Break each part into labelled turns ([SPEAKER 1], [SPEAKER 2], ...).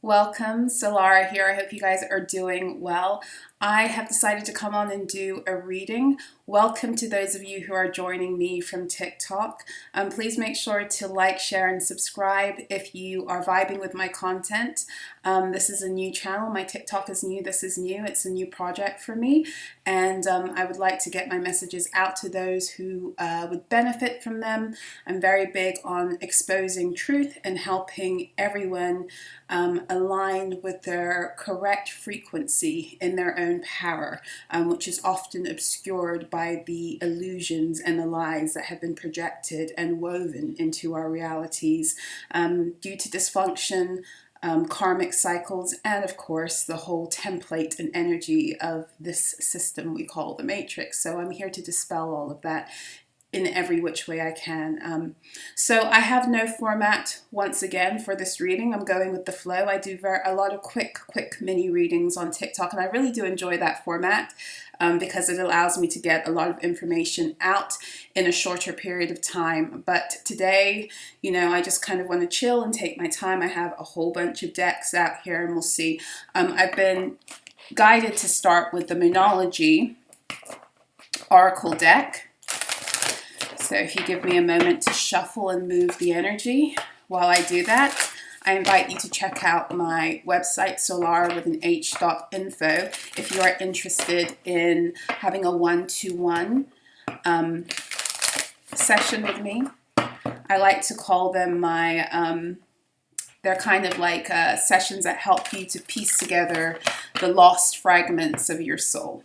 [SPEAKER 1] Welcome, Solara here. I hope you guys are doing well. I have decided to come on and do a reading. Welcome to those of you who are joining me from TikTok. Please make sure to like, share, and subscribe if you are vibing with my content. This is a new channel. My TikTok is new. This is new. It's a new project for me. And I would like to get my messages out to those who would benefit from them. I'm very big on exposing truth and helping everyone aligned with their correct frequency in their own power, which is often obscured by the illusions and the lies that have been projected and woven into our realities due to dysfunction, karmic cycles, and of course the whole template and energy of this system we call the Matrix. So I'm here to dispel all of that in every which way I can. So I have no format once again for this reading. I'm going with the flow. I do a lot of quick mini readings on TikTok, and I really do enjoy that format because it allows me to get a lot of information out in a shorter period of time. But today, you know, I just kind of want to chill and take my time. I have a whole bunch of decks out here, and we'll see. I've been guided to start with the Moonology Oracle deck. So if you give me a moment to shuffle and move the energy while I do that, I invite you to check out my website, solara.info, if you are interested in having a one-to-one session with me. I like to call them my, they're kind of like sessions that help you to piece together the lost fragments of your soul.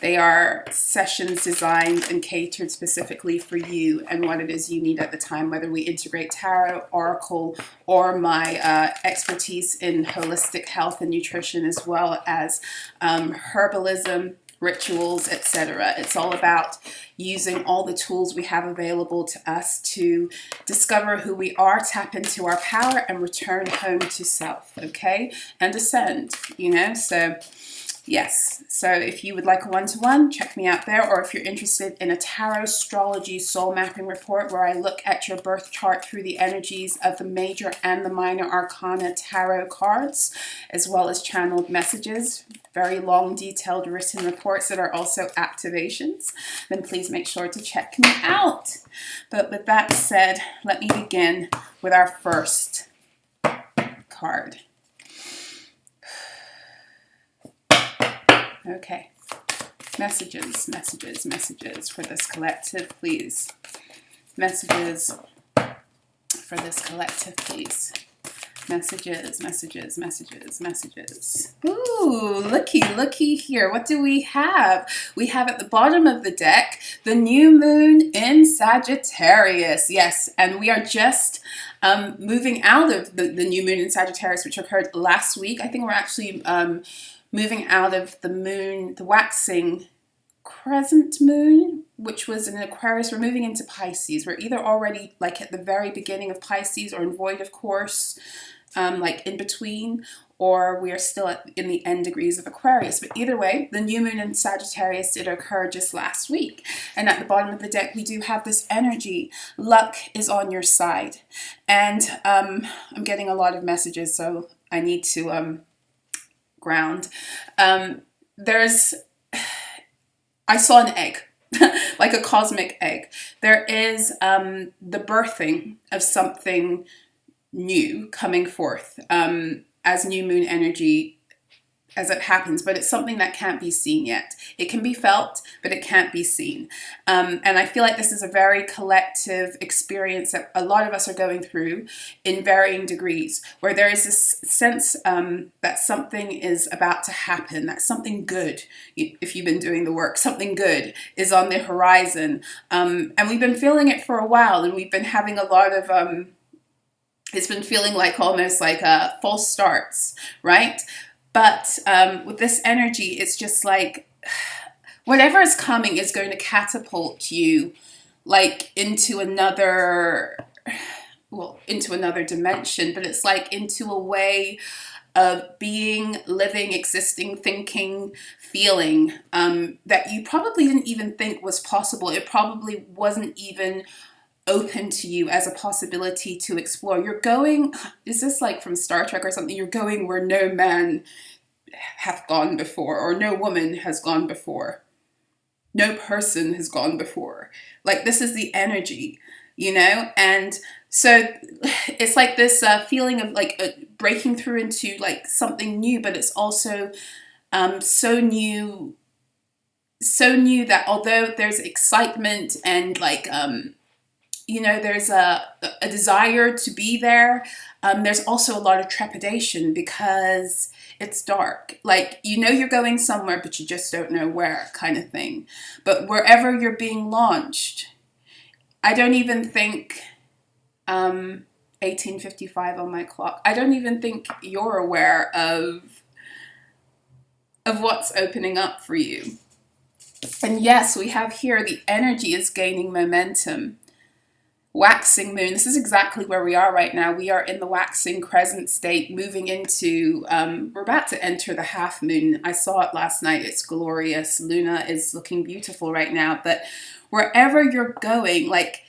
[SPEAKER 1] They are sessions designed and catered specifically for you and what it is you need at the time, whether we integrate tarot, oracle, or my expertise in holistic health and nutrition, as well as herbalism, rituals, etc. It's all about using all the tools we have available to us to discover who we are, tap into our power, and return home to self, okay? And ascend, you know? So yes, so if you would like a one-to-one, check me out there, or if you're interested in a Tarotstrology soul mapping report where I look at your birth chart through the energies of the major and the minor arcana tarot cards, as well as channeled messages, very long, detailed written reports that are also activations, then please make sure to check me out. But with that said, let me begin with our first card. Okay, messages for this collective, please. Messages for this collective, please. Messages. Ooh, looky here. What do we have? We have at the bottom of the deck, the new moon in Sagittarius. Yes, and we are just moving out of the new moon in Sagittarius, which occurred last week. I think we're actually moving out of the moon, the waxing crescent moon, which was in Aquarius. We're moving into Pisces. We're either already like at the very beginning of Pisces or in void of course, like in between, or we are still in the end degrees of Aquarius. But either way, the new moon in Sagittarius did occur just last week. And at the bottom of the deck, we do have this energy. Luck is on your side. And I'm getting a lot of messages, so I need to ground. I saw an egg, like a cosmic egg. There is the birthing of something new coming forth as new moon energy as it happens, but it's something that can't be seen yet. It can be felt, but it can't be seen. And I feel like this is a very collective experience that a lot of us are going through in varying degrees, where there is this sense that something is about to happen, that something good, if you've been doing the work, something good is on the horizon. And we've been feeling it for a while, and we've been having a lot of it's been feeling like almost like false starts, right? But with this energy, it's just like whatever is coming is going to catapult you like into another dimension, but it's like into a way of being, living, existing, thinking, feeling that you probably didn't even think was possible. It probably wasn't even open to you as a possibility to explore. You're going, is this like from Star Trek or something? You're going where no man hath gone before, or no woman has gone before. No person has gone before. Like, this is the energy, you know? And so it's like this feeling of like breaking through into like something new, but it's also so new that although there's excitement and like, you know, there's a desire to be there, there's also a lot of trepidation because it's dark. Like, you know you're going somewhere, but you just don't know where, kind of thing. But wherever you're being launched, I don't even think, 1855 on my clock, I don't even think you're aware of what's opening up for you. And yes, we have here the energy is gaining momentum. Waxing moon, this is exactly where we are right now. We are in the waxing crescent state, moving into, we're about to enter the half moon. I saw it last night. It's glorious. Luna is looking beautiful right now. But wherever you're going, like,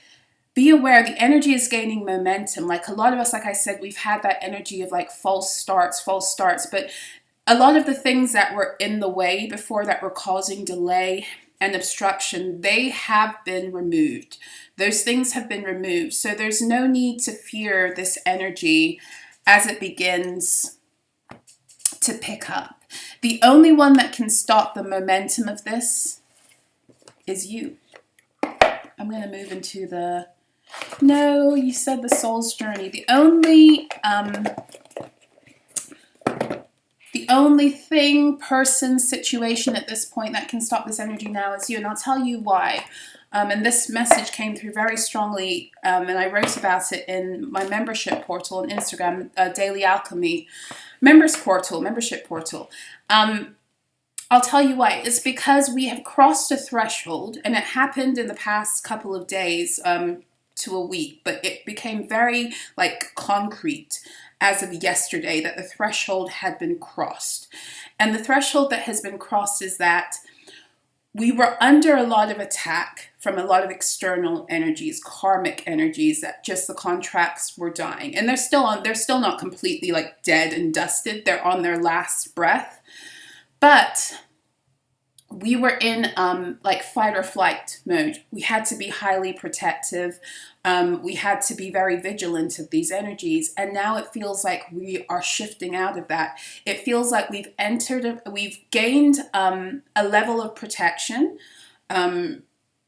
[SPEAKER 1] be aware the energy is gaining momentum. Like, a lot of us, like I said, we've had that energy of like false starts. But a lot of the things that were in the way before that were causing delay and obstruction, they have been removed. Those things have been removed. So there's no need to fear this energy as it begins to pick up. The only one that can stop the momentum of this is you. I'm going to move into the, no, you said the soul's journey. The only thing, person, situation at this point that can stop this energy now is you. And I'll tell you why. And this message came through very strongly, and I wrote about it in my membership portal on Instagram, Daily Alchemy membership portal. I'll tell you why. It's because we have crossed a threshold, and it happened in the past couple of days to a week, but it became very like concrete as of yesterday that the threshold had been crossed. And the threshold that has been crossed is that we were under a lot of attack from a lot of external energies, karmic energies, that just the contracts were dying. And they're still not completely like dead and dusted. They're on their last breath. But we were in like fight or flight mode. We had to be highly protective. We had to be very vigilant of these energies. And now it feels like we are shifting out of that. It feels like we've gained a level of protection.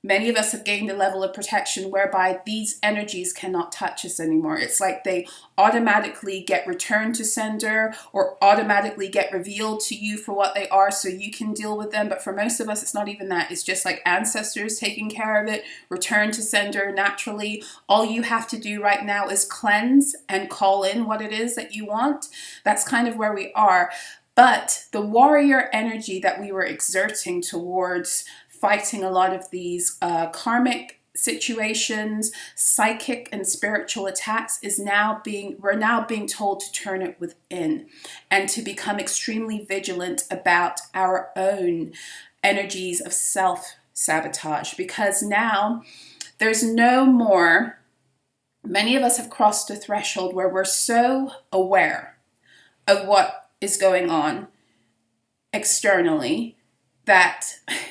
[SPEAKER 1] Many of us have gained a level of protection whereby these energies cannot touch us anymore. It's like they automatically get returned to sender or automatically get revealed to you for what they are so you can deal with them. But for most of us, it's not even that. It's just like ancestors taking care of it, return to sender naturally. All you have to do right now is cleanse and call in what it is that you want. That's kind of where we are. But the warrior energy that we were exerting towards fighting a lot of these karmic situations, psychic and spiritual attacks we're now being told to turn it within and to become extremely vigilant about our own energies of self-sabotage, because now there's no more, many of us have crossed a threshold where we're so aware of what is going on externally that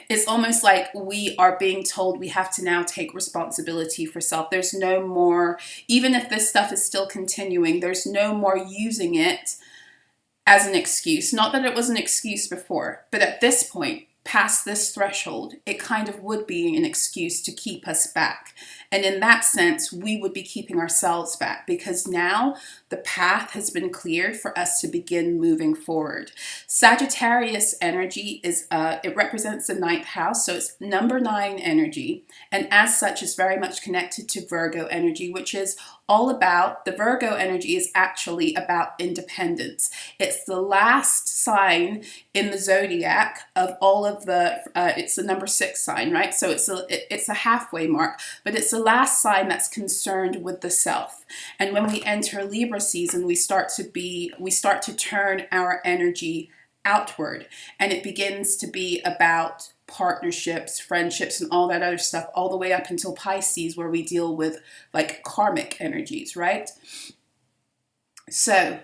[SPEAKER 1] it's almost like we are being told we have to now take responsibility for self. There's no more, even if this stuff is still continuing, there's no more using it as an excuse. Not that it was an excuse before, but at this point, past this threshold, it kind of would be an excuse to keep us back. And in that sense, we would be keeping ourselves back because now the path has been cleared for us to begin moving forward. Sagittarius energy it represents the 9th house, so it's number 9 energy. And as such, is very much connected to Virgo energy, which is all about, the Virgo energy is actually about independence. It's the last sign in the zodiac of all of the, it's the number 6 sign, right? So it's a halfway mark, but it's the last sign that's concerned with the self. And when we enter Libra season, we start to turn our energy outward, and it begins to be about partnerships, friendships, and all that other stuff, all the way up until Pisces, where we deal with like karmic energies, right? So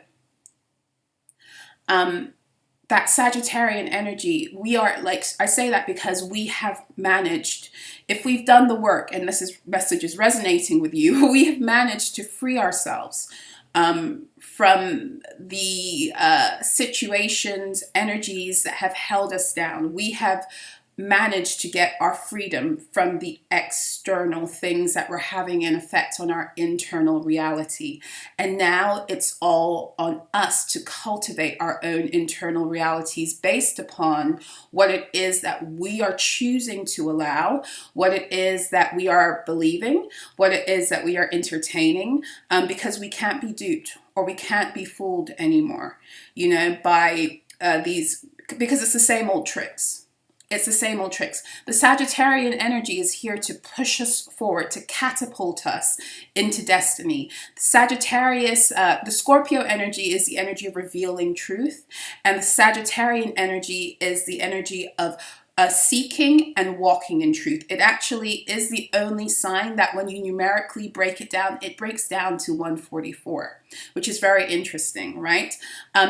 [SPEAKER 1] that Sagittarian energy, we are like, I say that because we have managed, if we've done the work, and this message is resonating with you, we have managed to free ourselves from the situations, energies that have held us down. We have managed to get our freedom from the external things that were having an effect on our internal reality. And now it's all on us to cultivate our own internal realities based upon what it is that we are choosing to allow, what it is that we are believing, what it is that we are entertaining, because we can't be duped or we can't be fooled anymore, you know, by these, because it's the same old tricks. It's the same old tricks. The Sagittarian energy is here to push us forward, to catapult us into destiny. Sagittarius, the Scorpio energy is the energy of revealing truth. And the Sagittarian energy is the energy of seeking and walking in truth. It actually is the only sign that when you numerically break it down, it breaks down to 144, which is very interesting, right?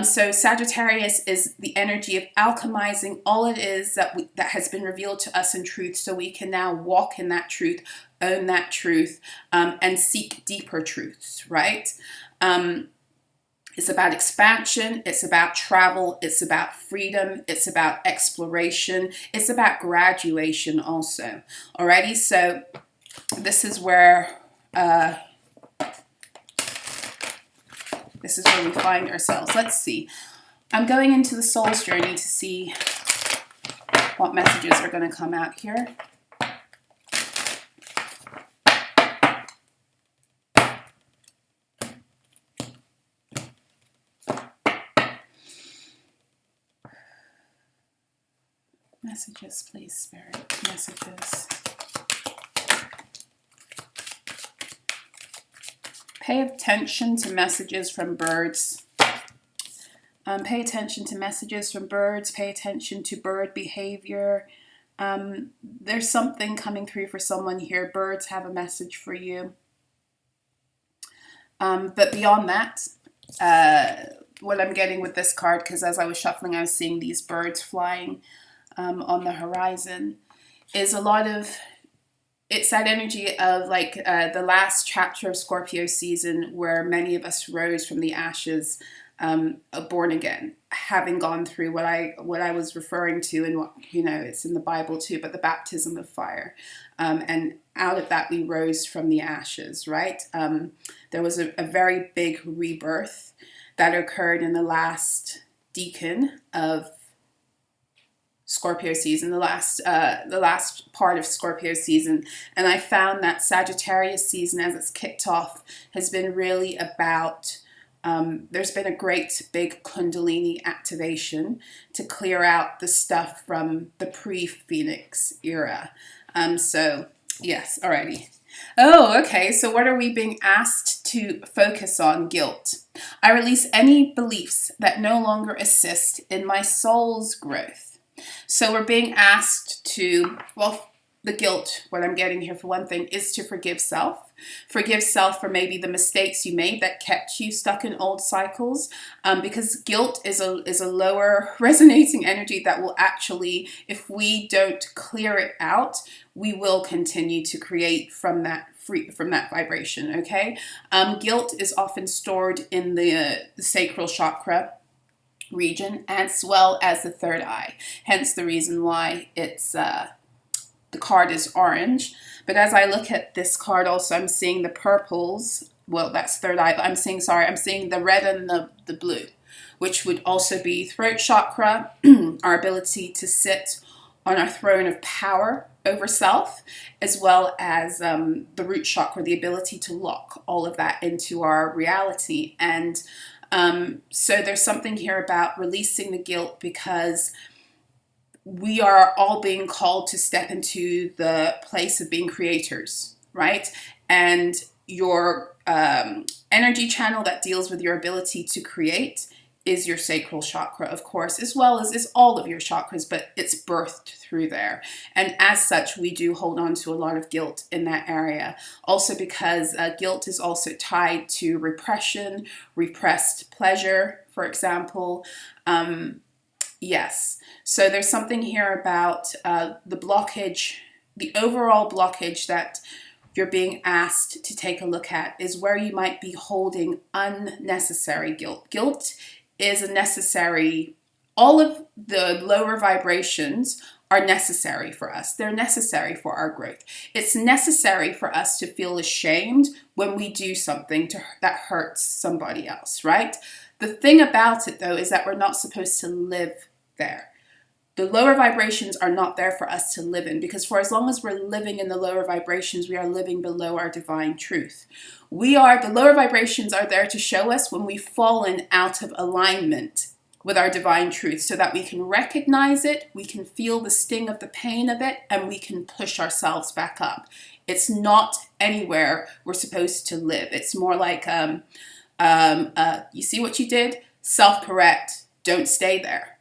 [SPEAKER 1] So Sagittarius is the energy of alchemizing all it is that has been revealed to us in truth, so we can now walk in that truth, own that truth, and seek deeper truths, right? It's about expansion, it's about travel, it's about freedom, it's about exploration, it's about graduation also. Alrighty, so this is where we find ourselves. Let's see. I'm going into the soul's journey to see what messages are going to come out here. Messages, please, Spirit. Messages. Pay attention to messages from birds. Pay attention to messages from birds. Pay attention to bird behavior. There's something coming through for someone here. Birds have a message for you. But beyond that, what I'm getting with this card, because as I was shuffling, I was seeing these birds flying on the horizon, is a lot of, it's that energy of like the last chapter of Scorpio season, where many of us rose from the ashes, born again, having gone through what I was referring to, and what, you know, it's in the Bible too, but the baptism of fire, and out of that we rose from the ashes, right? There was a very big rebirth that occurred in the last decan of Scorpio season, the last part of Scorpio season. And I found that Sagittarius season, as it's kicked off, has been really about, there's been a great big Kundalini activation to clear out the stuff from the pre-Phoenix era. So yes, alrighty. Oh, okay, so what are we being asked to focus on? Guilt. I release any beliefs that no longer assist in my soul's growth. So we're being asked to, well, the guilt, what I'm getting here for one thing, is to forgive self. Forgive self for maybe the mistakes you made that kept you stuck in old cycles, because guilt is a lower resonating energy that will actually, if we don't clear it out, we will continue to create from that vibration, okay? Guilt is often stored in the sacral chakra region, as well as the third eye, hence the reason why it's the card is orange. But as I look at this card also, I'm seeing the purples, well, that's third eye, but I'm seeing the red and the blue, which would also be throat chakra, our ability to sit on our throne of power over self, as well as the root chakra, the ability to lock all of that into our reality. And so there's something here about releasing the guilt, because we are all being called to step into the place of being creators, right? And your energy channel that deals with your ability to create is your sacral chakra, of course, as well as is all of your chakras, but it's birthed through there. And as such, we do hold on to a lot of guilt in that area. Also because guilt is also tied to repression, repressed pleasure, for example. Yes. So there's something here about the blockage, the overall blockage that you're being asked to take a look at is where you might be holding unnecessary guilt. Guilt is a necessary, all of the lower vibrations are necessary for us. They're necessary for our growth. It's necessary for us to feel ashamed when we do something that hurts somebody else, right? The thing about it, though, is that we're not supposed to live there. The lower vibrations are not there for us to live in, because for as long as we're living in the lower vibrations, we are living below our divine truth. The lower vibrations are there to show us when we've fallen out of alignment with our divine truth, so that we can recognize it, we can feel the sting of the pain of it, and we can push ourselves back up. It's not anywhere we're supposed to live. It's more like, you see what you did? Self-correct. Don't stay there.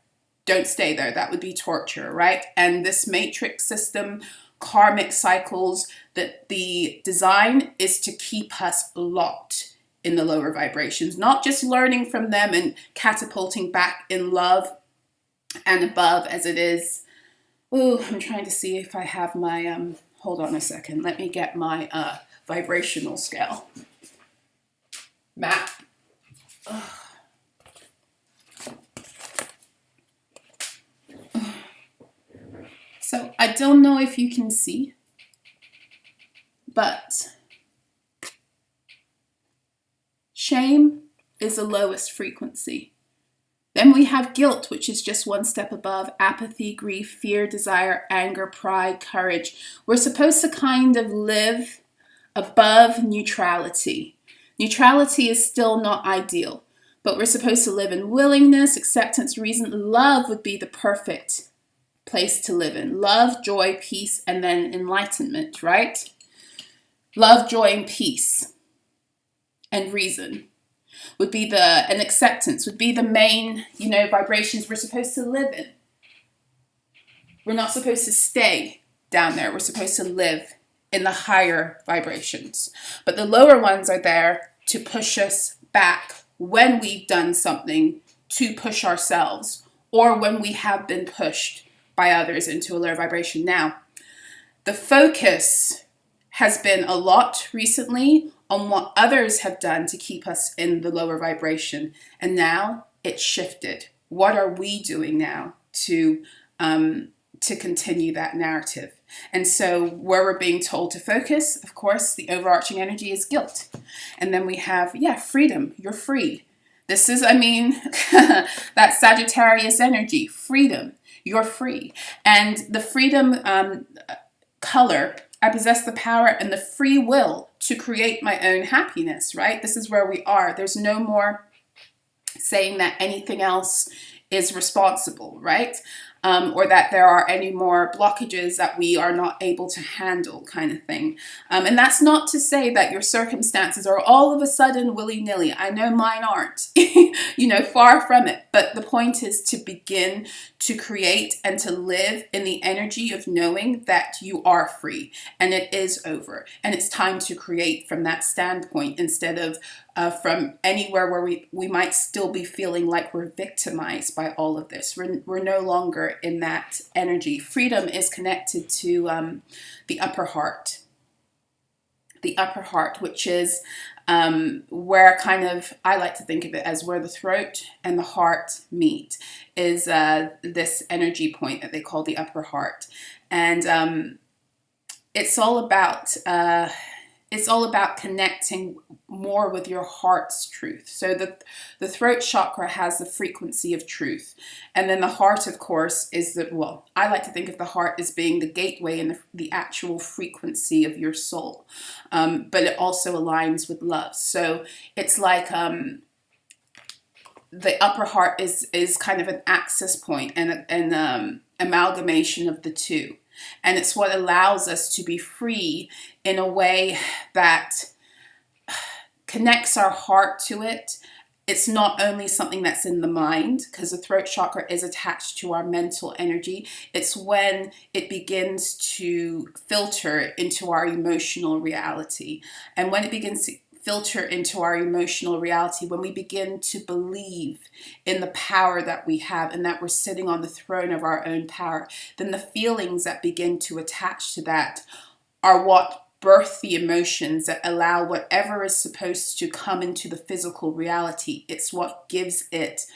[SPEAKER 1] Don't stay there. That would be torture, right? And this matrix system, karmic cycles, that the design is to keep us locked in the lower vibrations, not just learning from them and catapulting back in love and above as it is. Ooh, I'm trying to see if I have my, hold on a second. Let me get my vibrational scale map. Ugh. So I don't know if you can see, but shame is the lowest frequency. Then we have guilt, which is just one step above. Apathy, grief, fear, desire, anger, pride, courage. We're supposed to kind of live above neutrality. Neutrality is still not ideal, but we're supposed to live in willingness, acceptance, reason. Love would be the perfect place to live in. Love, joy, peace, and then enlightenment, right? Love, joy, and peace and reason would be and acceptance would be the main, vibrations we're supposed to live in. We're not supposed to stay down there. We're supposed to live in the higher vibrations. But the lower ones are there to push us back when we've done something to push ourselves, or when we have been pushed by others into a lower vibration. Now, the focus has been a lot recently on what others have done to keep us in the lower vibration. And now it's shifted. What are we doing now to continue that narrative? And so where we're being told to focus, of course, the overarching energy is guilt. And then we have, freedom. You're free. This is, that Sagittarius energy, freedom. You're free. And the freedom color, I possess the power and the free will to create my own happiness, right? This is where we are. There's no more saying that anything else is responsible, right? Or that there are any more blockages that we are not able to handle, kind of thing. And that's not to say that your circumstances are all of a sudden willy-nilly. I know mine aren't, far from it. But the point is to begin to create and to live in the energy of knowing that you are free and it is over. And it's time to create from that standpoint instead of from anywhere where we might still be feeling like we're victimized by all of this. We're no longer in that energy. Freedom is connected to the upper heart. The upper heart, which is where I like to think of it as where the throat and the heart meet, is this energy point that they call the upper heart. And it's all about connecting more with your heart's truth. So the throat chakra has the frequency of truth. And then the heart, of course, is I like to think of the heart as being the gateway and the actual frequency of your soul. But it also aligns with love. So it's like the upper heart is kind of an access point and an amalgamation of the two. And it's what allows us to be free in a way that connects our heart to it it's not only something that's in the mind, because the throat chakra is attached to our mental energy. It's when it begins to filter into our emotional reality. And when it begins to filter into our emotional reality, when we begin to believe in the power that we have and that we're sitting on the throne of our own power, then the feelings that begin to attach to that are what birth the emotions that allow whatever is supposed to come into the physical reality. It's what gives it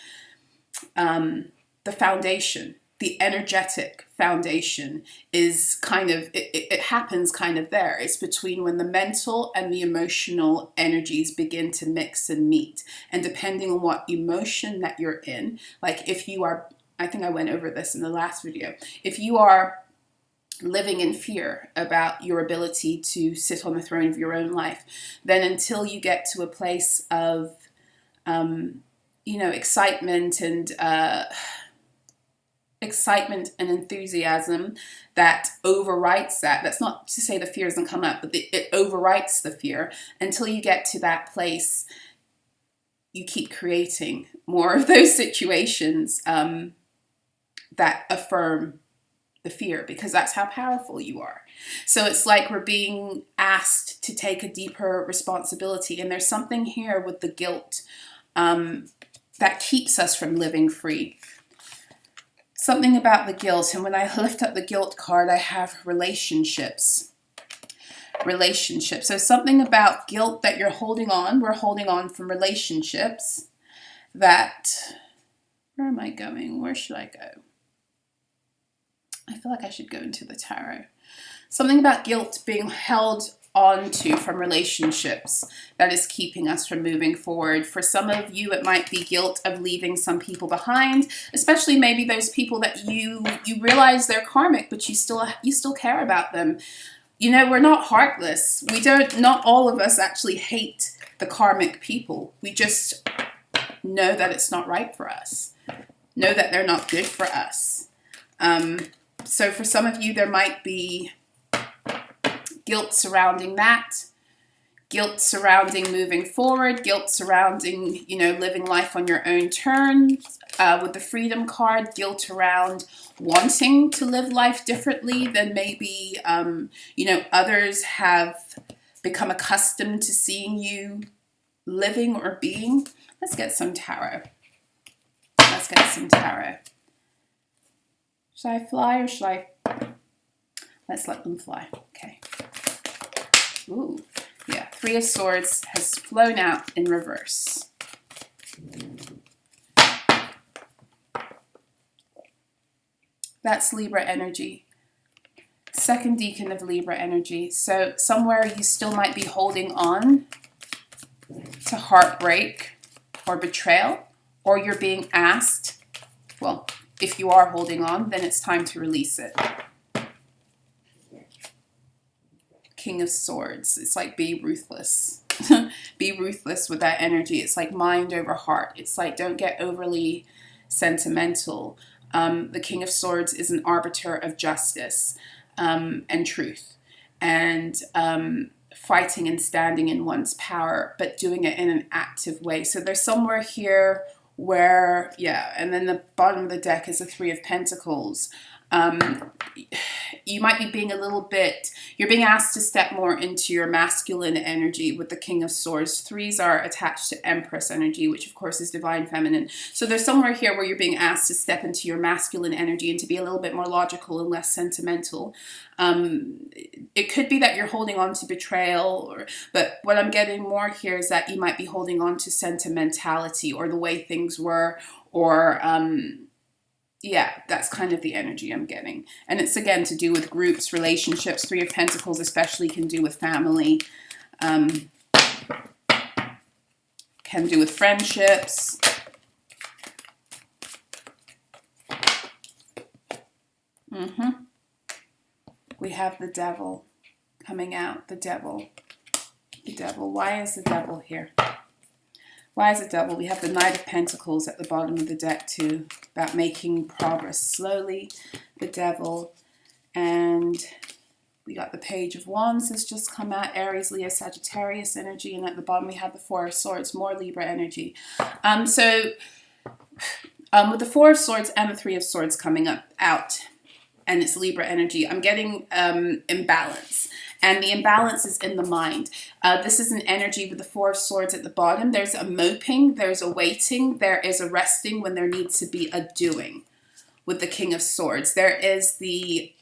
[SPEAKER 1] the foundation. The energetic foundation is kind of, it happens kind of there. It's between when the mental and the emotional energies begin to mix and meet. And depending on what emotion that you're in, like if you are, I think I went over this in the last video, if you are living in fear about your ability to sit on the throne of your own life, then until you get to a place of, excitement and enthusiasm that overwrites that. That's not to say the fear doesn't come up, but it overwrites the fear. Until you get to that place, you keep creating more of those situations that affirm the fear, because that's how powerful you are. So it's like we're being asked to take a deeper responsibility. And there's something here with the guilt that keeps us from living free. Something about the guilt. And when I lift up the guilt card, I have relationships. So something about guilt that you're holding on. We're holding on from relationships that, where am I going? Where should I go? I feel like I should go into the tarot. Something about guilt being held onto from relationships that is keeping us from moving forward. For some of you, it might be guilt of leaving some people behind, especially maybe those people that you realize they're karmic, but you still care about them. You know, we're not heartless. Not all of us actually hate the karmic people. We just know that it's not right for us. Know that they're not good for us. So for some of you, there might be guilt surrounding that, guilt surrounding moving forward, guilt surrounding, living life on your own terms. With the Freedom card, guilt around wanting to live life differently than maybe, others have become accustomed to seeing you living or being. Let's get some tarot. Should I fly or should I? Let's let them fly. Okay. Ooh, yeah. 3 of Swords has flown out in reverse. That's Libra energy. Second decan of Libra energy. So somewhere you still might be holding on to heartbreak or betrayal, or you're being asked, well, if you are holding on, then it's time to release it. King of Swords. It's like be ruthless. Be ruthless with that energy. It's like mind over heart. It's like don't get overly sentimental. The King of Swords is an arbiter of justice and truth. And fighting and standing in one's power, but doing it in an active way. So there's somewhere here where, and then the bottom of the deck is the 3 of Pentacles. You might be being you're being asked to step more into your masculine energy with the King of Swords. 3s are attached to Empress energy, which of course is divine feminine. So there's somewhere here where you're being asked to step into your masculine energy and to be a little bit more logical and less sentimental. It could be that you're holding on to betrayal, but what I'm getting more here is that you might be holding on to sentimentality or the way things were, or that's kind of the energy I'm getting. And it's again to do with groups, relationships. 3 of Pentacles especially can do with family, can do with friendships. We have the Devil coming out. The Devil. Why is the Devil here? Why is the Devil? We have the Knight of Pentacles at the bottom of the deck too, about making progress slowly. The Devil. And We got the Page of Wands has just come out, Aries, Leo, Sagittarius energy, and at the bottom we have the Four of Swords, more Libra energy. With the Four of Swords and the Three of Swords coming out, and it's Libra energy, I'm getting imbalance. And the imbalance is in the mind. This is an energy with the Four of Swords at the bottom. There's a moping, there's a waiting, there is a resting when there needs to be a doing. With the King of Swords, there is the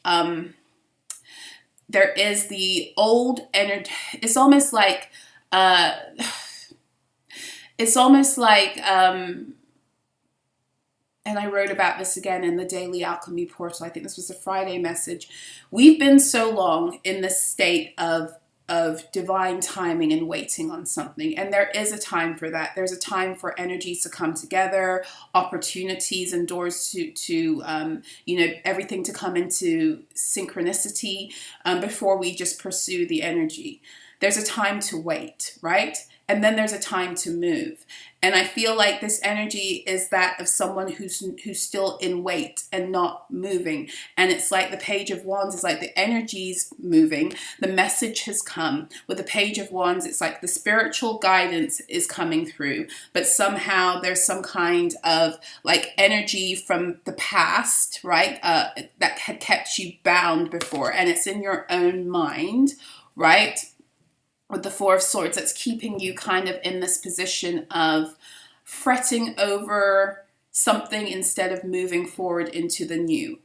[SPEAKER 1] old energy. It's almost like and I wrote about this again in the Daily Alchemy portal. I think this was a Friday message. We've been so long in this state of divine timing and waiting on something. And there is a time for that. There's a time for energies to come together, opportunities and doors to everything to come into synchronicity before we just pursue the energy. There's a time to wait, right? And then there's a time to move. And I feel like this energy is that of someone who's still in wait and not moving. And it's like the Page of Wands is like the energy's moving. The message has come. With the Page of Wands, it's like the spiritual guidance is coming through. But somehow there's some kind of like energy from the past, right? That had kept you bound before. And it's in your own mind, right? With the Four of Swords, that's keeping you kind of in this position of fretting over something instead of moving forward into the new.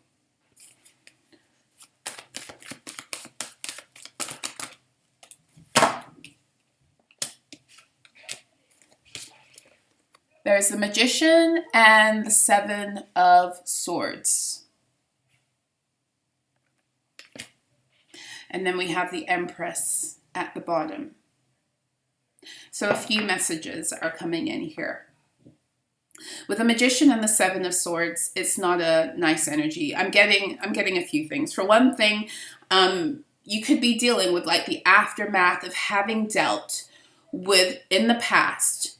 [SPEAKER 1] There's the Magician and the Seven of Swords. And then we have the Empress at the bottom. So a few messages are coming in here. With the Magician and the Seven of Swords, it's not a nice energy. I'm getting a few things. For one thing, you could be dealing with like the aftermath of having dealt with in the past,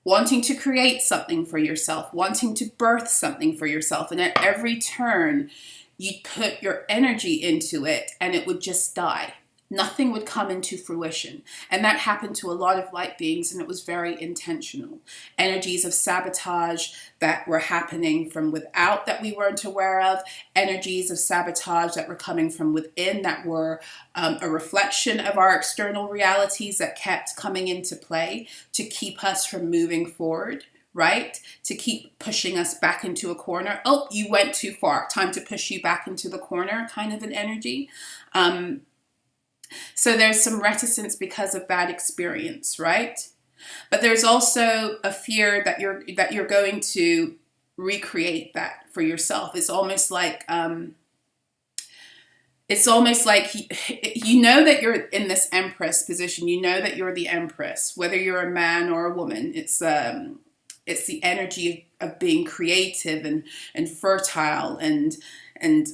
[SPEAKER 1] wanting to create something for yourself, wanting to birth something for yourself, and at every turn, you'd put your energy into it and it would just die. Nothing would come into fruition. And that happened to a lot of light beings, and it was very intentional. Energies of sabotage that were happening from without that we weren't aware of. Energies of sabotage that were coming from within that were a reflection of our external realities that kept coming into play to keep us from moving forward, right? To keep pushing us back into a corner. Oh, you went too far. Time to push you back into the corner, kind of an energy. So there's some reticence because of that experience, right? But there's also a fear that you're going to recreate that for yourself. It's almost like you know that you're in this Empress position. You know that you're the Empress, whether you're a man or a woman. It's the energy of being creative and fertile and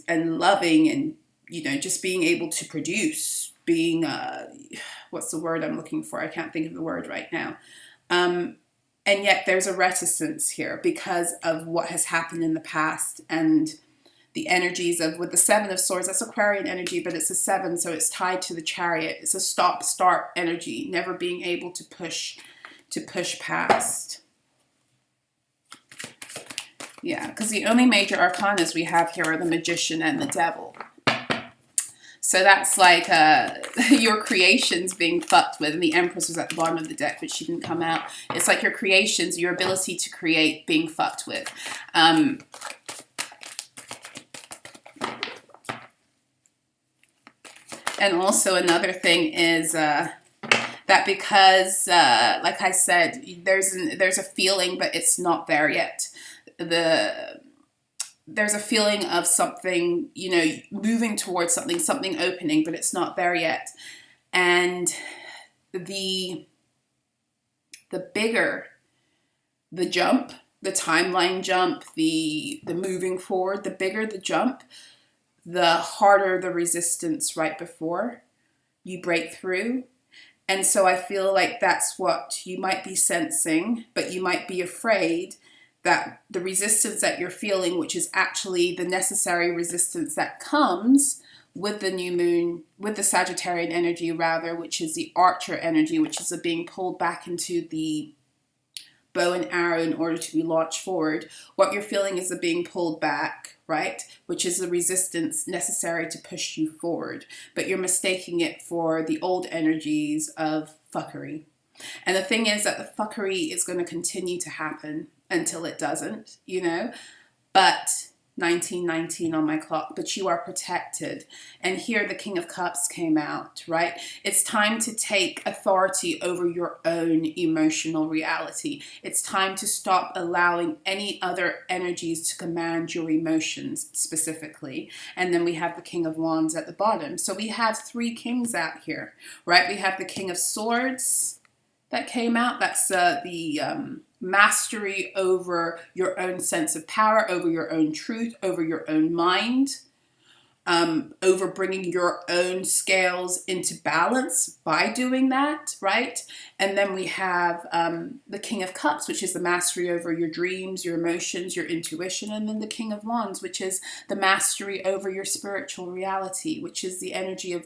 [SPEAKER 1] loving and just being able to produce. Being, what's the word I'm looking for? I can't think of the word right now. And yet there's a reticence here because of what has happened in the past and the energies of, with the Seven of Swords, that's Aquarian energy, but it's a 7, so it's tied to the Chariot. It's a stop-start energy, never being able to push past. Yeah, because the only major arcanas we have here are the Magician and the Devil. So that's like your creations being fucked with, and the Empress was at the bottom of the deck, but she didn't come out. It's like your creations, your ability to create being fucked with. And also another thing is that because, like I said, there's a feeling, but it's not there yet. There's a feeling of something, moving towards something opening, but it's not there yet. And the bigger the jump, the timeline jump, the moving forward, the bigger the jump, the harder the resistance right before you break through. And so I feel like that's what you might be sensing, but you might be afraid that the resistance that you're feeling, which is actually the necessary resistance that comes with the new moon, with the Sagittarian energy rather, which is the Archer energy, which is being pulled back into the bow and arrow in order to be launched forward. What you're feeling is the being pulled back, right? Which is the resistance necessary to push you forward. But you're mistaking it for the old energies of fuckery. And the thing is that the fuckery is going to continue to happen until it doesn't, you know? But 1919 on my clock, but you are protected. And here the King of Cups came out, right? It's time to take authority over your own emotional reality. It's time to stop allowing any other energies to command your emotions specifically. And then we have the King of Wands at the bottom. So we have three kings out here, right? We have the King of Swords that came out. That's the mastery over your own sense of power, over your own truth, over your own mind, over bringing your own scales into balance by doing that, right? And then we have the King of Cups, which is the mastery over your dreams, your emotions, your intuition. And then the King of Wands, which is the mastery over your spiritual reality, which is the energy of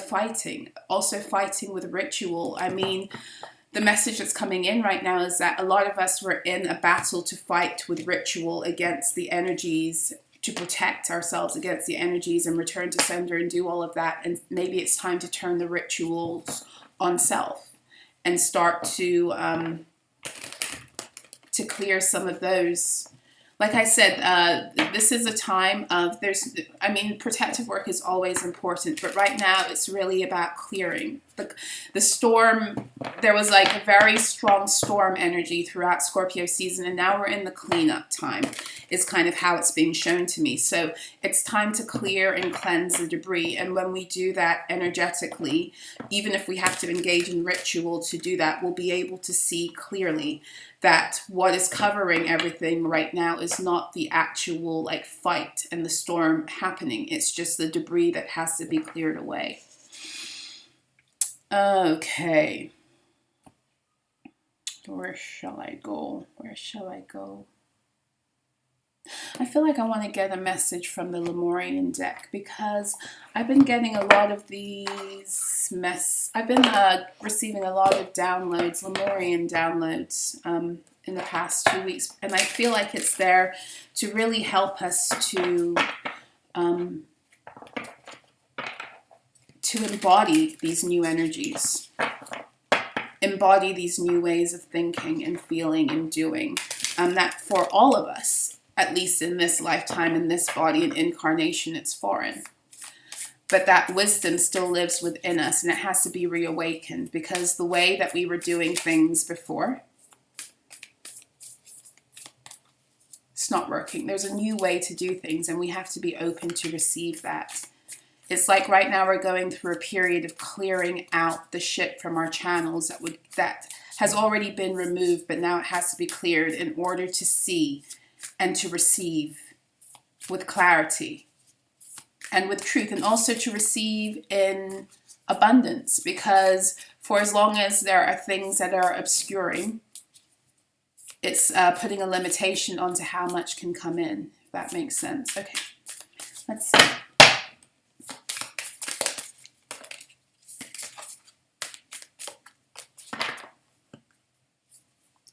[SPEAKER 1] fighting, also fighting with ritual. I mean, the message that's coming in right now is that a lot of us were in a battle to fight with ritual against the energies, to protect ourselves against the energies and return to sender and do all of that. And maybe it's time to turn the rituals on self and start to clear some of those. Like I said, this is a time of, protective work is always important, but right now it's really about clearing. The storm, there was a very strong storm energy throughout Scorpio season, and now we're in the cleanup time, is kind of how it's being shown to me. So it's time to clear and cleanse the debris. And when we do that energetically, even if we have to engage in ritual to do that, we'll be able to see clearly that what is covering everything right now is not the actual fight and the storm happening. It's just the debris that has to be cleared away. Okay. Where shall I go? Where shall I go? I feel like I want to get a message from the Lemurian deck because I've been getting a lot of these I've been receiving a lot of downloads, Lemurian downloads, in the past 2 weeks, and I feel like it's there to really help us to embody these new energies, embody these new ways of thinking and feeling and doing. That for all of us, at least in this lifetime, in this body and incarnation, it's foreign. But that wisdom still lives within us, and it has to be reawakened, because the way that we were doing things before, it's not working. There's a new way to do things, and we have to be open to receive that. It's like right now we're going through a period of clearing out the shit from our channels that has already been removed, but now it has to be cleared in order to see and to receive with clarity and with truth, and also to receive in abundance, because for as long as there are things that are obscuring, it's putting a limitation onto how much can come in, if that makes sense. Okay, let's see.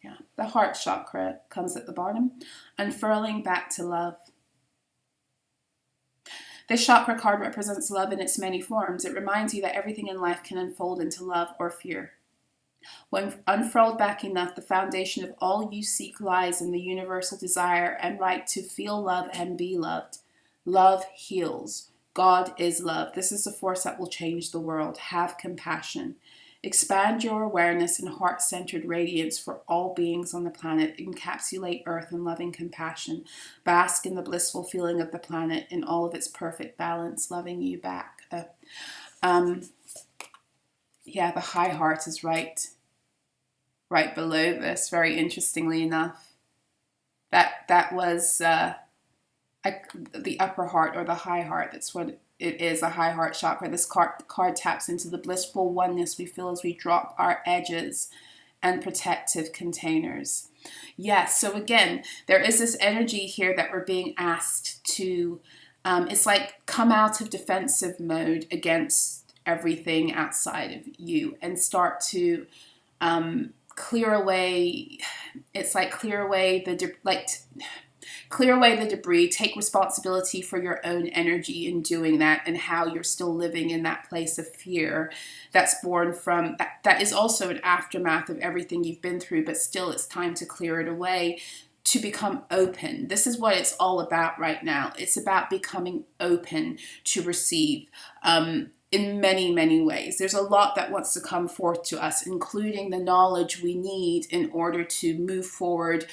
[SPEAKER 1] Yeah, the heart chakra comes at the bottom, unfurling back to love. This chakra card represents love in its many forms. It reminds you that everything in life can unfold into love or fear. When unfurled back enough, the foundation of all you seek lies in the universal desire and right to feel love and be loved. Love heals. God is love. This is the force that will change the world. Have compassion. Expand your awareness and heart-centered radiance for all beings on the planet. Encapsulate Earth in loving compassion. Bask in the blissful feeling of the planet in all of its perfect balance, loving you back. Yeah, the high heart is right below this, very interestingly enough. That was the upper heart, or the high heart. That's what it is, a high heart chakra. This card taps into the blissful oneness we feel as we drop our edges and protective containers. Yes, so again, there is this energy here that we're being asked to It's like come out of defensive mode against everything outside of you and start to clear away. It's like clear away the debris, take responsibility for your own energy in doing that, and how you're still living in that place of fear that's born from, that is also an aftermath of everything you've been through, but still it's time to clear it away, to become open. This is what it's all about right now. It's about becoming open to receive in many, many ways. There's a lot that wants to come forth to us, including the knowledge we need in order to move forward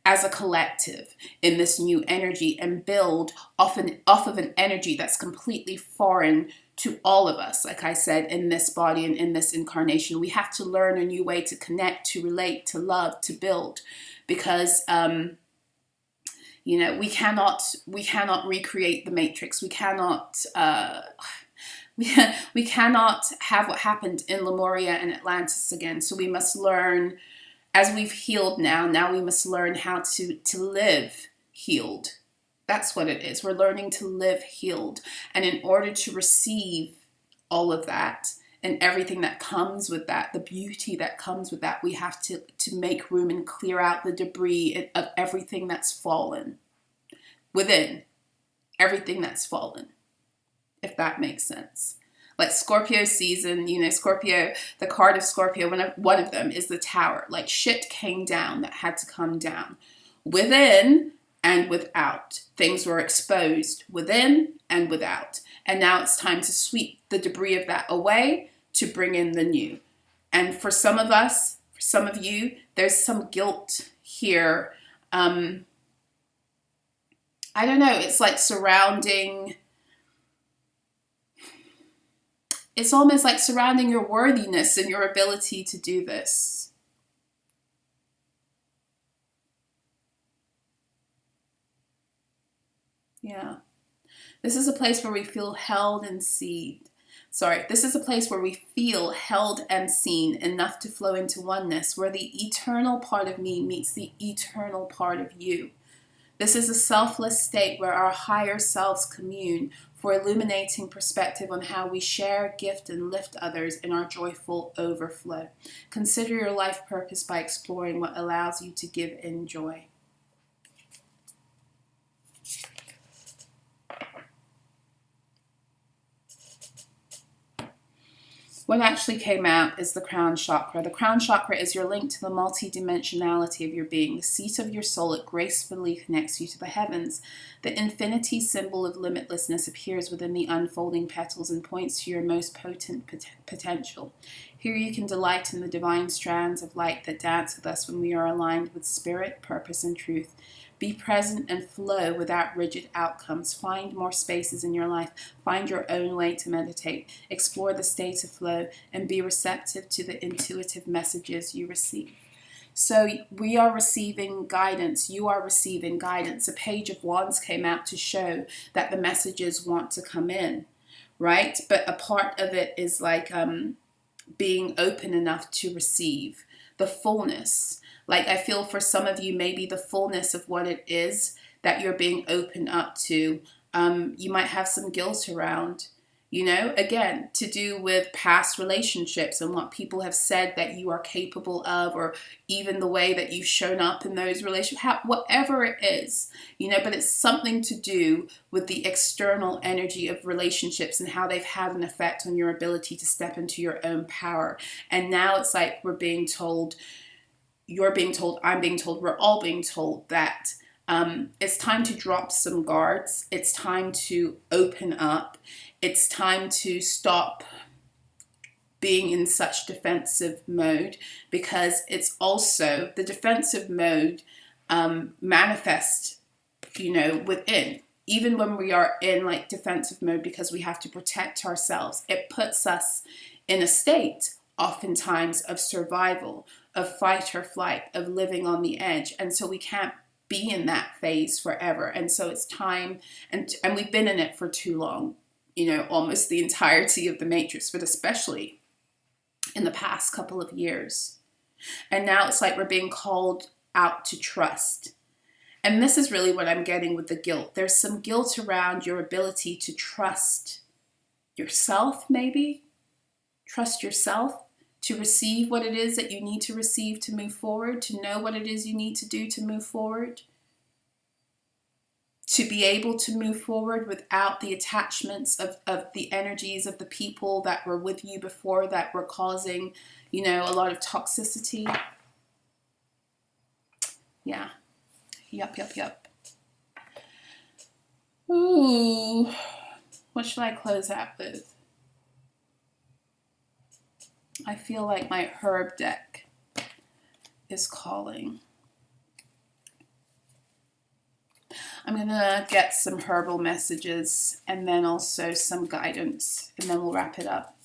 [SPEAKER 1] as a collective in this new energy and build off of an energy that's completely foreign to all of us. Like I said, in this body and in this incarnation, we have to learn a new way to connect, to relate, to love, to build, because you know, we cannot recreate the matrix. We cannot we cannot have what happened in Lemuria and Atlantis again. So we must learn, as we've healed now we must learn how to live healed. That's what it is. We're learning to live healed. And in order to receive all of that and everything that comes with that, the beauty that comes with that, we have to make room and clear out the debris of everything that's fallen within, everything that's fallen, if that makes sense. Like Scorpio season, you know, Scorpio, the card of Scorpio, one of them is the Tower. Like shit came down that had to come down. Within and without. Things were exposed within and without. And now it's time to sweep the debris of that away to bring in the new. And for some of us, for some of you, there's some guilt here. I don't know, it's like surrounding... It's almost like surrounding your worthiness and your ability to do this. Yeah. This is a place where we feel held and seen. This is a place where we feel held and seen enough to flow into oneness, where the eternal part of me meets the eternal part of you. This is a selfless state where our higher selves commune for illuminating perspective on how we share, gift, and lift others in our joyful overflow. Consider your life purpose by exploring what allows you to give in joy. What actually came out is the crown chakra. The crown chakra is your link to the multi-dimensionality of your being, the seat of your soul. It gracefully connects you to the heavens. The infinity symbol of limitlessness appears within the unfolding petals and points to your most potent potential. Here you can delight in the divine strands of light that dance with us when we are aligned with spirit, purpose, and truth. Be present and flow without rigid outcomes. Find more spaces in your life. Find your own way to meditate. Explore the state of flow and be receptive to the intuitive messages you receive. So we are receiving guidance. You are receiving guidance. A page of wands came out to show that the messages want to come in, right? But a part of it is like being open enough to receive the fullness. Like I feel for some of you, maybe the fullness of what it is that you're being open up to, you might have some guilt around, you know, again, to do with past relationships and what people have said that you are capable of, or even the way that you've shown up in those relationships, whatever it is, you know, but it's something to do with the external energy of relationships and how they've had an effect on your ability to step into your own power. And now it's like we're being told, you're being told, I'm being told, we're all being told that it's time to drop some guards. It's time to open up. It's time to stop being in such defensive mode, because it's also the defensive mode manifests, you know, within. Even when we are in like defensive mode because we have to protect ourselves, it puts us in a state oftentimes of survival, of fight or flight, of living on the edge. And so we can't be in that phase forever. And so it's time, and we've been in it for too long, you know, almost the entirety of the matrix, but especially in the past couple of years. And now it's like we're being called out to trust. And this is really what I'm getting with the guilt. There's some guilt around your ability to trust yourself, maybe. Trust yourself to receive what it is that you need to receive to move forward, to know what it is you need to do to move forward, to be able to move forward without the attachments of the energies of the people that were with you before that were causing, you know, a lot of toxicity. Yeah. Yup. Ooh. What should I close out with? I feel like my herb deck is calling. I'm going to get some herbal messages and then also some guidance, and then we'll wrap it up.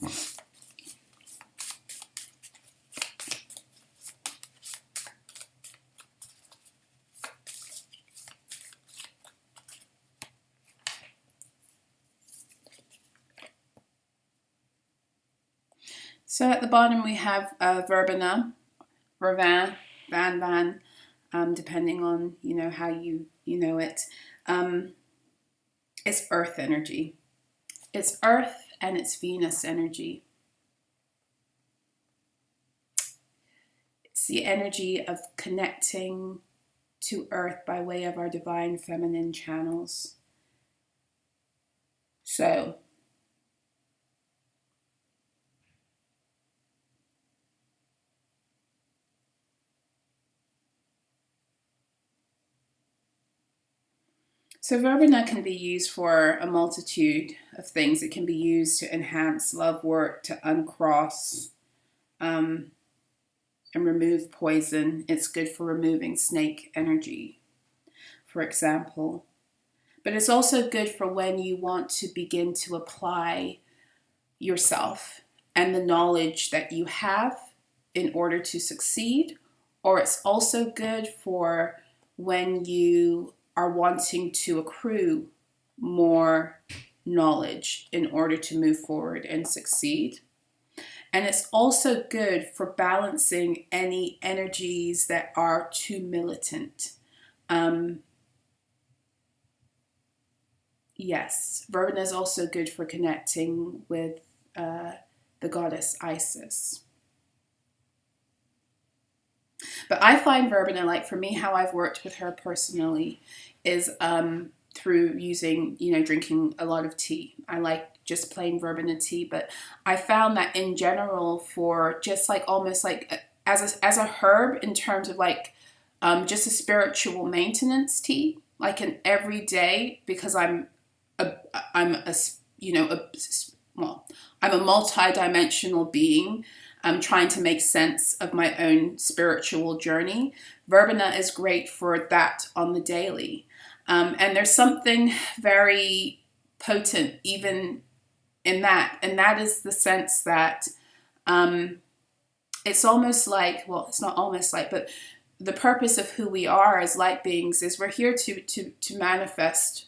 [SPEAKER 1] So at the bottom we have verbena, vervin, van, depending on, you know, how you know it. It's earth energy. It's earth and it's Venus energy. It's the energy of connecting to earth by way of our divine feminine channels. So verbena can be used for a multitude of things. It can be used to enhance love work, to uncross and remove poison. It's good for removing snake energy, for example. But it's also good for when you want to begin to apply yourself and the knowledge that you have in order to succeed. Or it's also good for when you are wanting to accrue more knowledge in order to move forward and succeed. And it's also good for balancing any energies that are too militant. Yes, verbena is also good for connecting with the goddess Isis. But I find verbena, like for me, how I've worked with her personally is through using, you know, drinking a lot of tea. I like just plain verbena tea, but I found that in general for just like almost like as a herb in terms of like just a spiritual maintenance tea, like an everyday, because I'm a multi-dimensional being. I'm trying to make sense of my own spiritual journey. Verbena is great for that on the daily. And there's something very potent even in that. And that is the sense that it's almost like, well, it's not almost like, but the purpose of who we are as light beings is we're here to manifest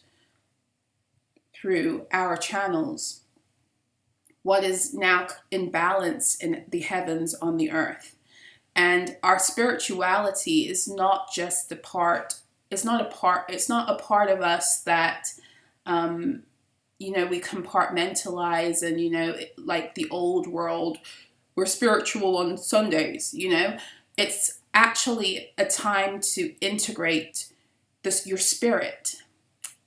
[SPEAKER 1] through our channels what is now in balance in the heavens on the earth. And our spirituality is not just it's not a part of us that, you know, we compartmentalize and, you know, like the old world, we're spiritual on Sundays, you know. It's actually a time to integrate your spirit,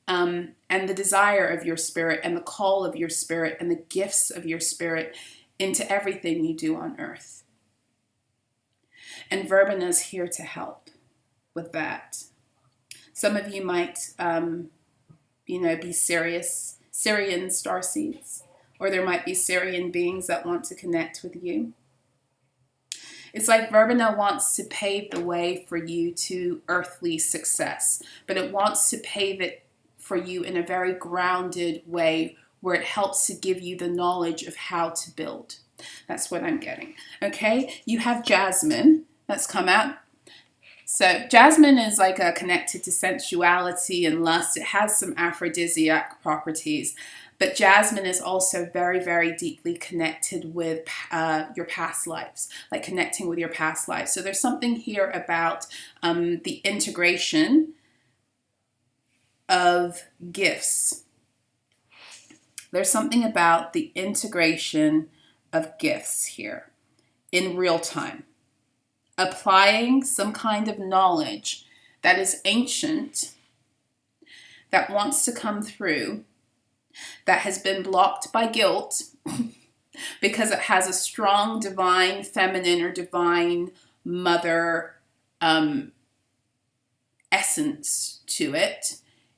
[SPEAKER 1] and the desire of your spirit and the call of your spirit and the gifts of your spirit into everything you do on earth. And verbena is here to help with that. Some of you might, you know, be Syrian starseeds, or there might be Syrian beings that want to connect with you. It's like verbena wants to pave the way for you to earthly success, but it wants to pave it for you in a very grounded way where it helps to give you the knowledge of how to build. That's what I'm getting. Okay, you have jasmine that's come out. So jasmine is like connected to sensuality and lust. It has some aphrodisiac properties, but jasmine is also very, very deeply connected with your past lives, like connecting with your past lives. So there's something here about the integration of gifts. There's something about the integration of gifts here in real time. Applying some kind of knowledge that is ancient, that wants to come through, that has been blocked by guilt because it has a strong divine feminine or divine mother essence to it.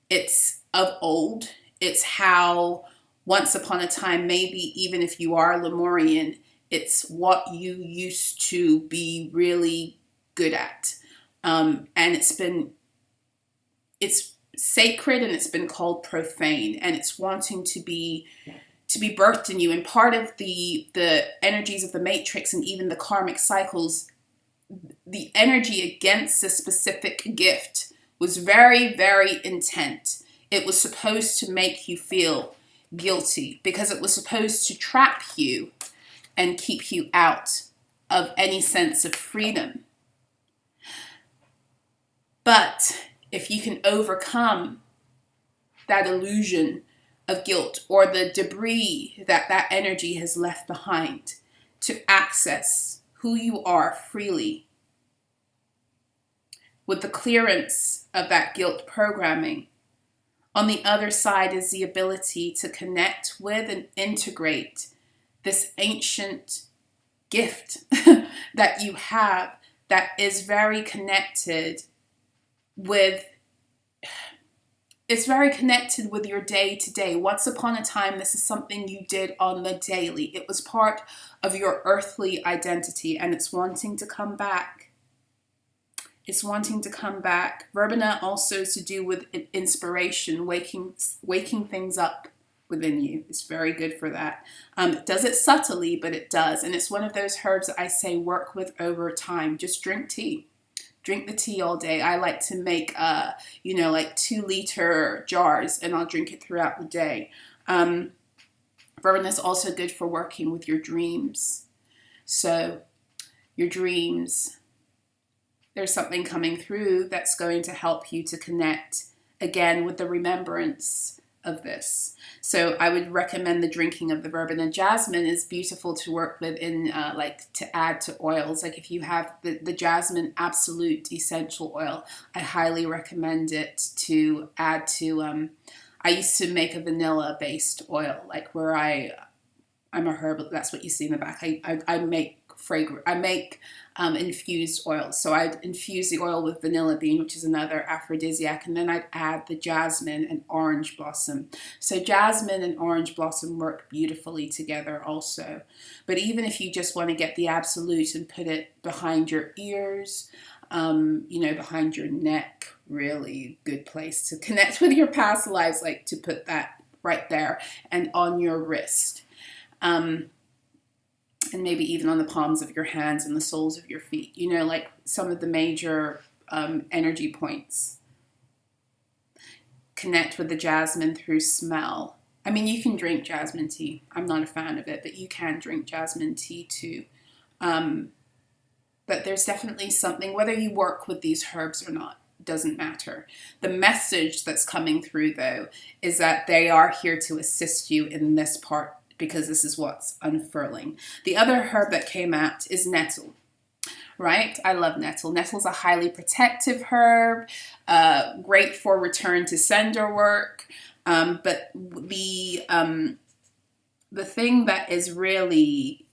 [SPEAKER 1] It's of old. It's how once upon a time, maybe even if you are Lemurian, it's what you used to be really good at. And it's sacred, and it's been called profane, and it's wanting to be birthed in you. And part of the energies of the matrix and even the karmic cycles, the energy against this specific gift was very, very intense. It was supposed to make you feel guilty because it was supposed to trap you and keep you out of any sense of freedom. But if you can overcome that illusion of guilt or the debris that energy has left behind to access who you are freely, with the clearance of that guilt programming, on the other side is the ability to connect with and integrate this ancient gift that you have that is very connected with, it's very connected with your day to day. Once upon a time, this is something you did on the daily. It was part of your earthly identity, and it's wanting to come back. It's wanting to come back. Verbena also is to do with inspiration, waking things up within you. It's very good for that. It does it subtly, but it does. And it's one of those herbs that I say work with over time. Just drink tea. Drink the tea all day. I like to make, like 2-liter jars, and I'll drink it throughout the day. Verbena is also good for working with your dreams. So your dreams, there's something coming through that's going to help you to connect again with the remembrance of this. So I would recommend the drinking of the verbena. Jasmine is beautiful to work with in to add to oils. Like if you have the Jasmine Absolute Essential Oil, I highly recommend it to add to, I used to make a vanilla based oil, like where I'm a herb, that's what you see in the back. I make infused oils. So I'd infuse the oil with vanilla bean, which is another aphrodisiac, and then I'd add the jasmine and orange blossom. So jasmine and orange blossom work beautifully together also. But even if you just want to get the absolute and put it behind your ears, behind your neck, really good place to connect with your past lives, like to put that right there, and on your wrist. And maybe even on the palms of your hands and the soles of your feet, like some of the major energy points. Connect with the jasmine through smell. I mean, you can drink jasmine tea. I'm not a fan of it, but you can drink jasmine tea too. But there's definitely something, whether you work with these herbs or not, doesn't matter. The message that's coming through, though, is that they are here to assist you in this part, because this is what's unfurling. The other herb that came out is nettle, right? I love nettle. Nettle's a highly protective herb, great for return to sender work. But the thing that is really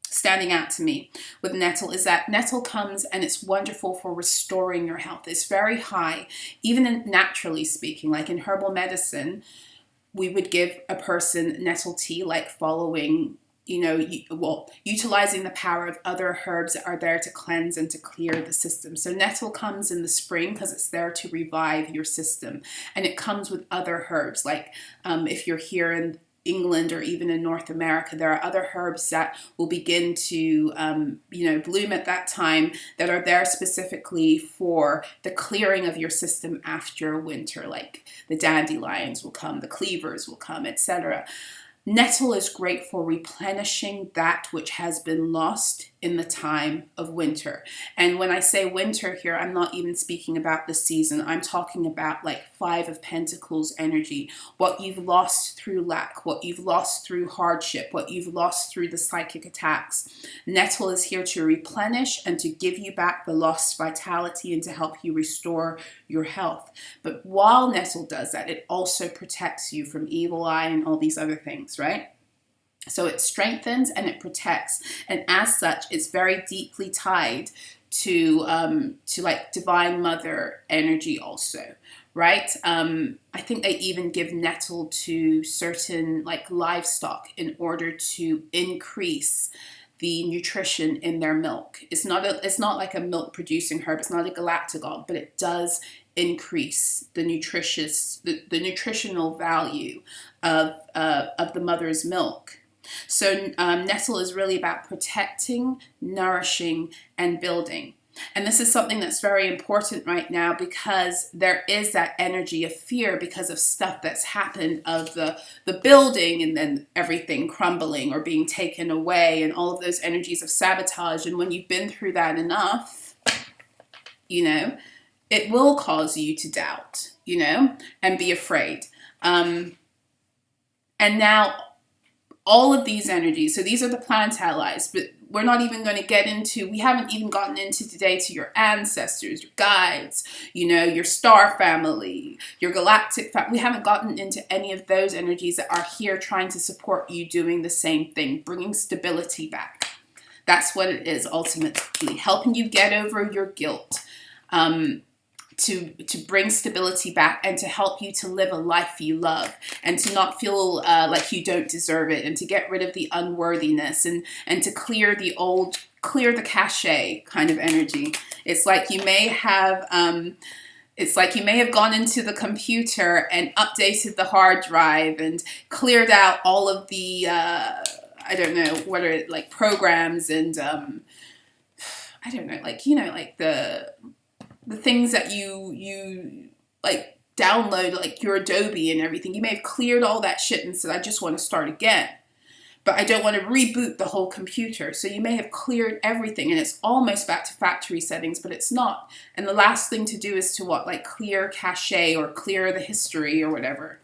[SPEAKER 1] standing out to me with nettle is that nettle comes and it's wonderful for restoring your health. It's very high, even naturally speaking, like in herbal medicine, we would give a person nettle tea, like following, utilizing the power of other herbs that are there to cleanse and to clear the system. So nettle comes in the spring because it's there to revive your system. And it comes with other herbs, like if you're here in England or even in North America, there are other herbs that will begin to, bloom at that time that are there specifically for the clearing of your system after winter. Like the dandelions will come, the cleavers will come, etc. Nettle is great for replenishing that which has been lost in the time of winter. And when I say winter here, I'm not even speaking about the season. I'm talking about like Five of Pentacles energy, what you've lost through lack, what you've lost through hardship, what you've lost through the psychic attacks. Nettle is here to replenish and to give you back the lost vitality and to help you restore your health. But while Nettle does that, it also protects you from evil eye and all these other things, right? So it strengthens and it protects, and as such, it's very deeply tied to like Divine Mother energy also, right? I think they even give nettle to certain like livestock in order to increase the nutrition in their milk. It's not like a milk producing herb. It's not a galactagon, but it does increase the nutritional value of the mother's milk. So nettle is really about protecting, nourishing, and building. And this is something that's very important right now because there is that energy of fear because of stuff that's happened, of the building and then everything crumbling or being taken away and all of those energies of sabotage. And when you've been through that enough, you know, it will cause you to doubt, you know, and be afraid. And now all of these energies, so these are the plant allies, but we're not even going to get into, we haven't even gotten into today to your ancestors, your guides, you know, your star family, your galactic family. We haven't gotten into any of those energies that are here trying to support you doing the same thing, bringing stability back. That's what it is ultimately, helping you get over your guilt, to bring stability back and to help you to live a life you love and to not feel like you don't deserve it, and to get rid of the unworthiness and to clear the cachet kind of energy. It's like you may have gone into the computer and updated the hard drive and cleared out all of the I don't know what are like programs and I don't know, like, you know, like the things that you like download, like your Adobe and everything. You may have cleared all that shit and said, I just want to start again, but I don't want to reboot the whole computer. So you may have cleared everything and it's almost back to factory settings, but it's not. And the last thing to do is to what? Like clear cache or clear the history or whatever.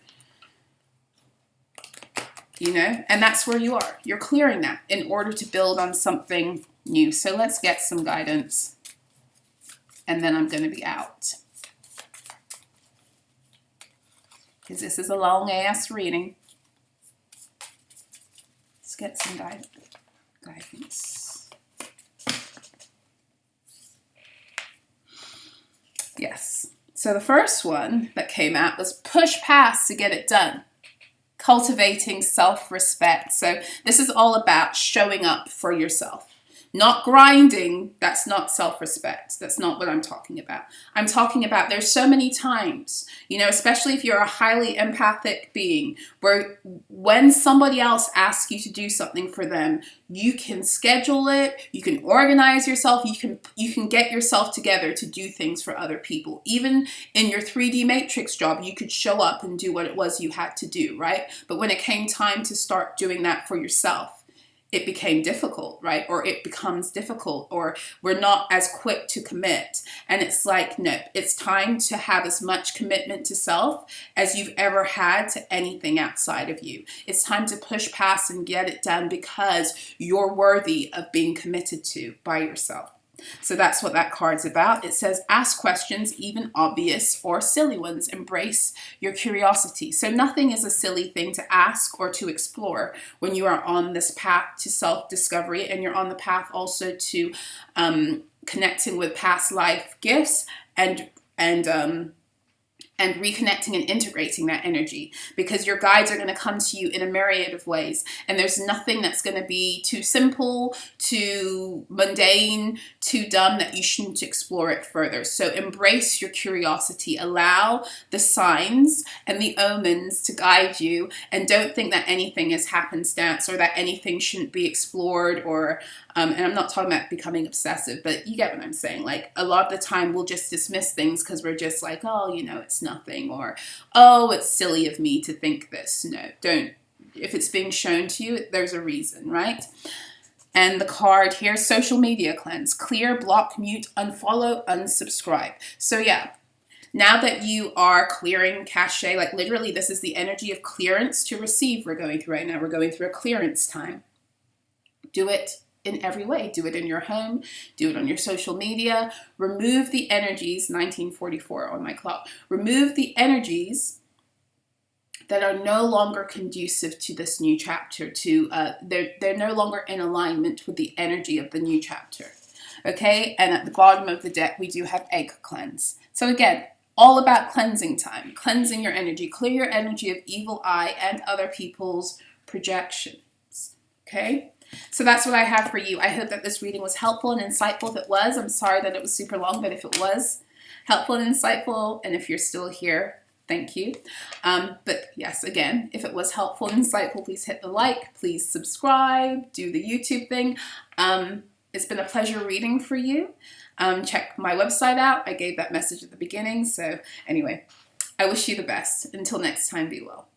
[SPEAKER 1] You know, and that's where you are. You're clearing that in order to build on something new. So let's get some guidance. And then I'm going to be out. Because this is a long ass reading. Let's get some guidance. Yes. So the first one that came out was push past to get it done. Cultivating self-respect. So this is all about showing up for yourself. Not grinding, that's not self-respect. That's not what I'm talking about. I'm talking about there's so many times, you know, especially if you're a highly empathic being, where when somebody else asks you to do something for them, you can schedule it, you can organize yourself, you can get yourself together to do things for other people. Even in your 3D matrix job, you could show up and do what it was you had to do, right? But when it came time to start doing that for yourself, it became difficult, right? Or it becomes difficult, or we're not as quick to commit. And it's like, no, it's time to have as much commitment to self as you've ever had to anything outside of you. It's time to push past and get it done because you're worthy of being committed to by yourself. So that's what that card's about. It says, ask questions, even obvious or silly ones. Embrace your curiosity. So nothing is a silly thing to ask or to explore when you are on this path to self-discovery, and you're on the path also to connecting with past life gifts and reconnecting and integrating that energy, because your guides are going to come to you in a myriad of ways. And there's nothing that's going to be too simple, too mundane, too dumb that you shouldn't explore it further. So embrace your curiosity. Allow the signs and the omens to guide you. And don't think that anything is happenstance or that anything shouldn't be explored or and I'm not talking about becoming obsessive, but you get what I'm saying. Like a lot of the time we'll just dismiss things because we're just like, oh, you know, it's nothing, or, oh, it's silly of me to think this. No, don't. If it's being shown to you, there's a reason, right? And the card here, social media cleanse, clear, block, mute, unfollow, unsubscribe. So yeah, now that you are clearing cache, like literally this is the energy of clearance to receive we're going through right now. We're going through a clearance time. Do it in every way. Do it in your home. Do it on your social media. Remove the energies, 1944 on my clock. Remove the energies that are no longer conducive to this new chapter. They're no longer in alignment with the energy of the new chapter. Okay, and at the bottom of the deck we do have egg cleanse. So again, all about cleansing time, cleansing your energy, clear your energy of evil eye and other people's projections. Okay, so that's what I have for you. I hope that this reading was helpful and insightful. If it was, I'm sorry that it was super long, but if it was helpful and insightful, and if you're still here, thank you. But yes, again, if it was helpful and insightful, please hit the like, please subscribe, do the YouTube thing. It's been a pleasure reading for you. Check my website out. I gave that message at the beginning. So anyway, I wish you the best. Until next time, be well.